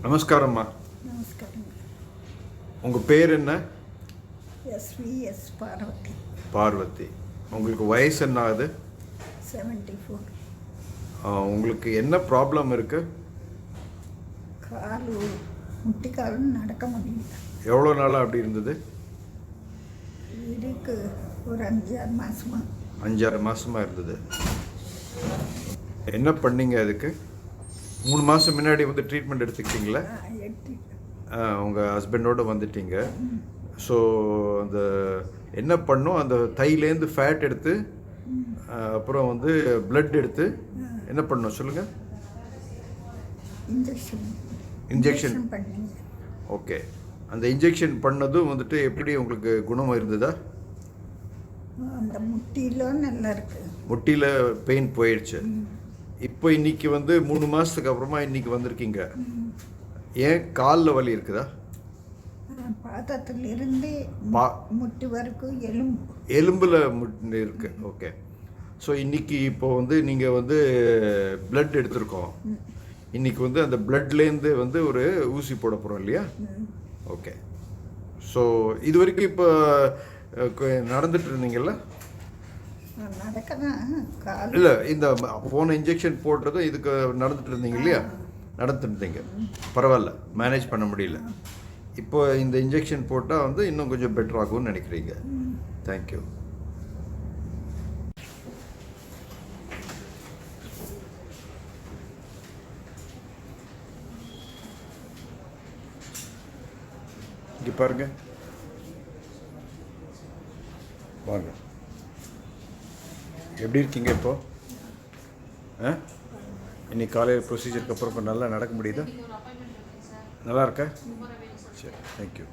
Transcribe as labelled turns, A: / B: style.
A: நமஸ்காரம்மா.
B: நமஸ்காரம்.
A: உங்கள் பேர் என்ன?
B: S.V.S.Parvathi.
A: பார்வதி. உங்களுக்கு வயசு என்ன ஆகுது?
B: 74.
A: உங்களுக்கு என்ன ப்ராப்ளம் இருக்குது?
B: முட்டிக்காலும் நடக்க முடியல.
A: எவ்வளோ நாளாக அப்படி இருந்தது?
B: இதுக்கு ஒரு 5-6 மாதமாக.
A: 5-6 மாதமாக இருந்தது. என்ன பண்ணீங்க அதுக்கு? 3 மாதம் முன்னாடி வந்து ட்ரீட்மெண்ட் எடுத்துக்கிட்டீங்களா? உங்கள் ஹஸ்பண்டோடு வந்துட்டீங்க. ஸோ அந்த என்ன பண்ணும், அந்த தைலேருந்து ஃபேட் எடுத்து அப்புறம் வந்து பிளட் எடுத்து என்ன பண்ணணும் சொல்லுங்கள்? இன்ஜெக்ஷன்
B: பண்ணீங்க.
A: ஓகே. அந்த இன்ஜெக்ஷன் பண்ணதும் வந்துட்டு எப்படி உங்களுக்கு குணமாக இருந்ததா?
B: அந்த முட்டியில் நல்லா இருக்கு.
A: முட்டியில் பெயின் போயிடுச்சு. இப்போ இன்னைக்கு வந்து 3 மாதத்துக்கு அப்புறமா இன்னைக்கு வந்திருக்கீங்க. ஏன் காலில் வலி இருக்குதா?
B: பாதத்திலிருந்து முட்டி வரைக்கும்
A: எலும்பில் முட்டி இருக்கு. ஓகே. ஸோ இன்னைக்கு இப்போ வந்து நீங்கள் வந்து பிளட் எடுத்திருக்கோம். இன்னைக்கு வந்து அந்த பிளட்லேருந்து வந்து ஒரு ஊசி போட போகிறோம் இல்லையா? ஓகே. ஸோ இது வரைக்கும் இப்போ நடந்துட்டு இருந்தீங்கல்ல? இல்லை, இந்த போன இன்ஜெக்ஷன் போடுறதும் இதுக்கு நடந்துட்டு இருந்தீங்க இல்லையா? நடந்துட்டு இருந்தீங்க. பரவாயில்ல, மேனேஜ் பண்ண முடியல. இப்போ இந்த இன்ஜெக்ஷன் போட்டால் வந்து இன்னும் கொஞ்சம் பெட்டர் ஆகும்னு நினைக்கிறீங்க. தேங்க்யூ. இங்கே பாருங்க, வாங்க. எப்படி இருக்கீங்க இப்போ? இன்னைக்கு காலையில் ப்ரொசீஜருக்கு அப்புறம் இப்போ நல்லா நடக்க முடியுதா? நல்லா இருக்கா? சரி, தேங்க்யூ.